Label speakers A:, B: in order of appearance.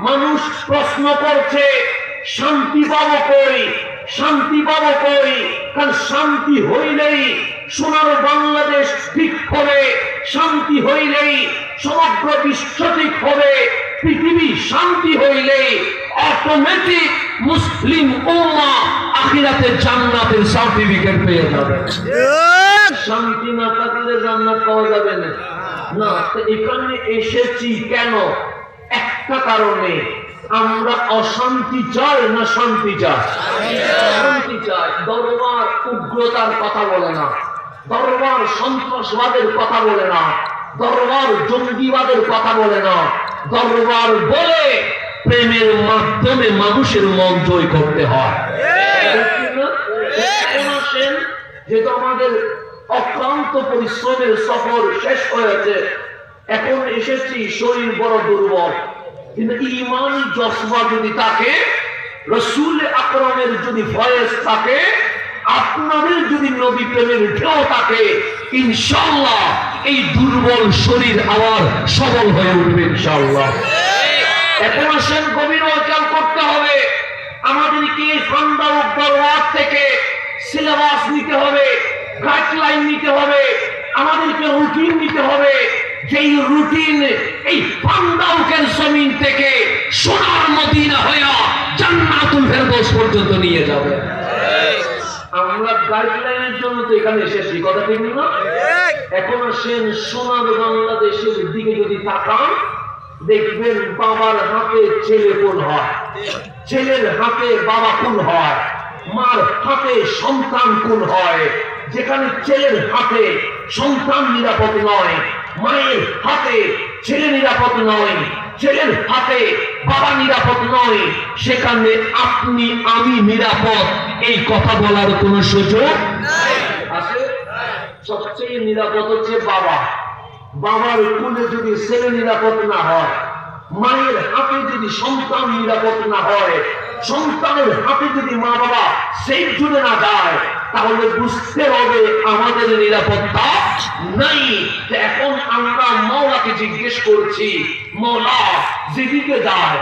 A: মানুষ প্রশ্ন করছে শান্তি পাবো কই, শান্তি পাবো কই? কারণ শান্তি হইলেই সোনার বাংলাদেশ ঠিক হবে, শান্তি হইলেই সমগ্র বিশ্ব ঠিক হবে, পৃথিবী শান্তি হইলেই অটোমেটিক মুসলিম উম্মাহ আখিরাতে জান্নাতের সার্টিফিকেট পেয়ে যাবে। শান্তি না থাকলে জান্নাত পাওয়া যাবে না। না, তো এখানে এসেছি কেন? একটা কারণে, আমরা অশান্তি চাই না শান্তি চাই? শান্তি চাই। দরবার উগ্রতার কথা বলে না, দরবার সন্ত্রাসবাদের কথা বলে না, দরবার জঙ্গিবাদের কথা বলে না, দরবার বলে প্রেমের মাধ্যমে মানুষের মন জয় করতে হয়। যেহেতু আমাদের অক্লান্ত পরিশ্রমের সফর শেষ হয়েছে, এখন এসেছি, শরীর বড় দুর্বল, কিন্তু ঈমানি জজবা যদি থাকে, রাসূল আকরামের যদি ফয়েজ থাকে, আপনাদের যদি নবী প্রেমের ঢেউ থাকে, ইনশাআল্লাহ এই দুর্বল শরীর আবার সবল হয়ে উঠবে ইনশাআল্লাহ। এখন আসেন, গভীর খেয়াল করতে হবে, আমাদেরকে ফান্ডা দরবার থেকে সিলেবাস নিতে হবে, গাইডলাইন নিতে হবে, আমাদেরকে রুটিন নিতে হবে, যেই রুটিন এই ফান্ডাউকের জমিন থেকে সোনার মদিনা হয়ে জান্নাতুল ফেরদৌস পর্যন্ত নিয়ে যাবে। আমরা গাইডলাইনের জন্য তো এখানে এসেছি, কথা ঠিক না? এখন আসেন, সোনার বাংলাদেশের দিকে যদি তাকান, দেখবেন বাবার হাতে ছেলে কোন হয়, ছেলের হাতে বাবা কোন হয়, মার হাতে সন্তান কোন হয়। যেখানে ছেলের হাতে সন্তান নিরাপদ নয়, মায়ের হাতে ছেলে নিরাপদ নয়, ছেলের হাতে বাবা নিরাপদ নয়, সেখানে আপনি আমি নিরাপদ এই কথা বলার কোন সুযোগ আছে? সবচেয়ে নিরাপদ হচ্ছে বাবা। বাবার কোলে যদি ছেলে নিরাপদ না হয়, মায়ের হাতে যদি সন্তান নিরাপদ না হয়, সন্তানের হাতে যদি মা বাবা সেই জুড়ে না যায়, তাহলে বুঝতে হবে আমাদের নিরাপত্তা নাই। এখন আমরা মওলাকে জিজ্ঞেস করছি, মওলা যেদিকে যায়